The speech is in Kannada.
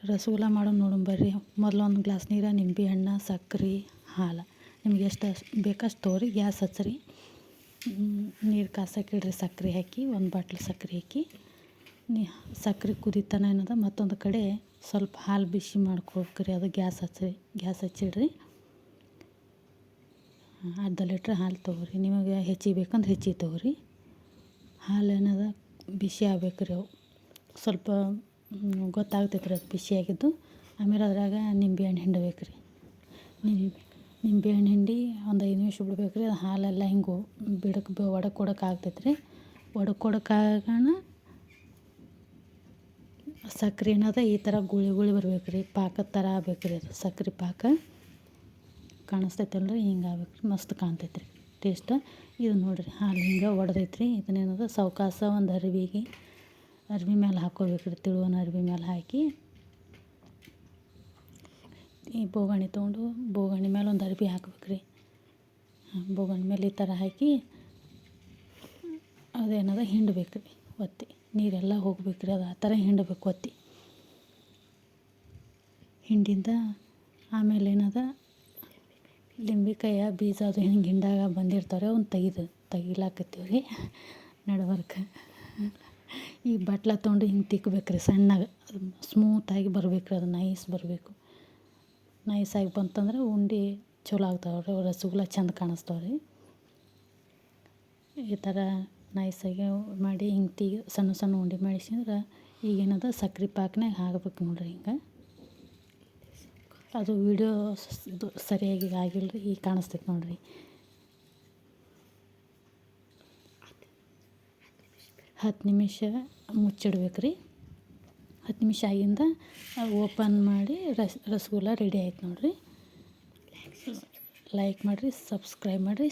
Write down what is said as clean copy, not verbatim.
ರಸಗುಲ್ಲ ಮಾಡೋದು ನೋಡೋಣ ಬರ್ರಿ. ಮೊದಲು ಒಂದು ಗ್ಲಾಸ್ ನೀರು, ನಿಂಬೆ ಹಣ್ಣು, ಸಕ್ರೆ, ಹಾಲು ನಿಮ್ಗೆ ಎಷ್ಟು ಬೇಕಷ್ಟು ತೊಗೊರಿ. ಗ್ಯಾಸ್ ಹಚ್ಚಿರಿ, ನೀರು ಕಾಸಕ್ಕೆ ಇಡ್ರಿ. ಸಕ್ರೆ ಹಾಕಿ, ಒಂದು ಬಾಟ್ಲ್ ಸಕ್ರೆ ಹಾಕಿ, ಸಕ್ರೆ ಕುದಿತಾನ ಏನದ ಮತ್ತೊಂದು ಕಡೆ ಸ್ವಲ್ಪ ಹಾಲು ಬಿಸಿ ಮಾಡ್ಕೊಳ್ಬೇಕ್ರಿ. ಅದು ಗ್ಯಾಸ್ ಹಚ್ಚಿಡ್ರಿ. ಅರ್ಧ ಲೀಟ್ರ್ ಹಾಲು ತೊಗೊರಿ. ನಿಮಗೆ ಹೆಚ್ಚಿಗೆ ಬೇಕಂದ್ರೆ ಹೆಚ್ಚಿಗೆ ತೊಗೊರಿ. ಹಾಲು ಏನದ ಬಿಸಿ ಆಗ್ಬೇಕ್ರಿ. ಅವು ಸ್ವಲ್ಪ ಗೊತ್ತಾಗ್ತೈತೆ ರೀ ಅದು ಬಿಸಿಯಾಗಿದ್ದು. ಆಮೇಲೆ ಅದ್ರಾಗ ನಿಂಬೆಹಣ್ಣು ಹಿಂಡಬೇಕು ರೀ. ನಿಂಬೆಹಣ್ಣು ಹಿಂಡಿ ಒಂದು 5 ನಿಮಿಷ ಬಿಡ್ಬೇಕು ರೀ. ಅದು ಹಾಲೆಲ್ಲ ಹಿಂಗೆ ಒಡಕ್ಕೆ ಆಗ್ತೈತೆ ರೀ. ಒಡಕ್ಕಾಗೋಣ ಸಕ್ರೆ ಏನದ ಈ ಥರ ಗುಳಿ ಬರ್ಬೇಕು ರೀ. ಪಾಕದ ಥರ ಆಗ್ಬೇಕು ರೀ. ಅದು ಸಕ್ರೆ ಪಾಕ ಕಾಣಿಸ್ತೈತಲ್ರಿ, ಹಿಂಗೆ ಆಗ್ಬೇಕು ರೀ. ಮಸ್ತ್ ಕಾಣ್ತೈತೆ ರೀ ಟೇಸ್ಟ್. ಇದು ನೋಡಿರಿ, ಹಾಲು ಹಿಂಗೆ ಒಡೆದೈತೆ ರೀ. ಇದನ್ನೇನದ ಸಾವ್ಕಾಸ ಒಂದು ಅರ್ವಿ ಮೇಲೆ ಹಾಕ್ಕೋಬೇಕು ರೀ. ತಿಳುವನ ಅರ್ವಿ ಮೇಲೆ ಹಾಕಿ, ಈ ಬೋಗಣಿ ತೊಗೊಂಡು ಬೋಗಣಿ ಮೇಲೆ ಒಂದು ಅರ್ವಿ ಹಾಕ್ಬೇಕು ರೀ. ಬೋಗಣಿ ಮೇಲೆ ಈ ಥರ ಹಾಕಿ ಅದೇನದ ಹಿಂಡಬೇಕು ರೀ ಒತ್ತಿ. ನೀರೆಲ್ಲ ಹೋಗ್ಬೇಕು ರೀ. ಅದು ಆ ಥರ ಹಿಂಡಬೇಕು ಒತ್ತಿ. ಹಿಂಡಿಂದ ಆಮೇಲೆ ಏನದ ಲಿಂಬೆಕಾಯಿಯ ಬೀಜ ಅದು ಹಿಂಗೆ ಹಿಂಡಾಗ ಬಂದಿರ್ತಾರೆ, ಅವ್ನು ತೆಗಿಲಾಕತ್ತೀವಿ ರೀ ನಡ್ಬರ್ಕ. ಈ ಬಟ್ಲ ತೊಗೊಂಡು ಹಿಂಗೆ ತಿಕ್ಕಬೇಕು ರೀ ಸಣ್ಣಗೆ. ಸ್ಮೂತಾಗಿ ಬರ್ಬೇಕು ರೀ. ಅದು ನೈಸ್ ಬರಬೇಕು. ನೈಸಾಗಿ ಬಂತಂದ್ರೆ ಉಂಡೆ ಚಲೋ ಆಗ್ತಾವೆ ರೀ. ರಸಗುಲ್ಲ ಚೆಂದ ಕಾಣಿಸ್ತಾವೆ ರೀ. ಈ ಥರ ನೈಸಾಗಿ ಮಾಡಿ ಹಿಂಗೆ ಸಣ್ಣ ಸಣ್ಣ ಉಂಡೆ ಮಾಡಿಸಿದ್ರೆ ಈಗೇನದ ಸಕ್ರೆ ಪಾಕನಾಗ ಹಾಕ್ಬೇಕು ನೋಡ್ರಿ. ಹಿಂಗೆ ಅದು ವಿಡಿಯೋ ಇದು ಸರಿಯಾಗಿ ಆಗಿಲ್ಲ ರೀ. ಈಗ ಕಾಣಿಸ್ತೈತೆ ನೋಡಿರಿ. 10 ನಿಮಿಷ ಮುಚ್ಚಿಡ್ಬೇಕು ರೀ. 10 ನಿಮಿಷ ಆಗಿಂದ ಓಪನ್ ಮಾಡಿ ರಸಗುಲ್ಲ ರೆಡಿ ಆಯ್ತು ನೋಡಿರಿ. ಲೈಕ್ ಮಾಡಿರಿ, ಸಬ್ಸ್ಕ್ರೈಬ್ ಮಾಡಿರಿ.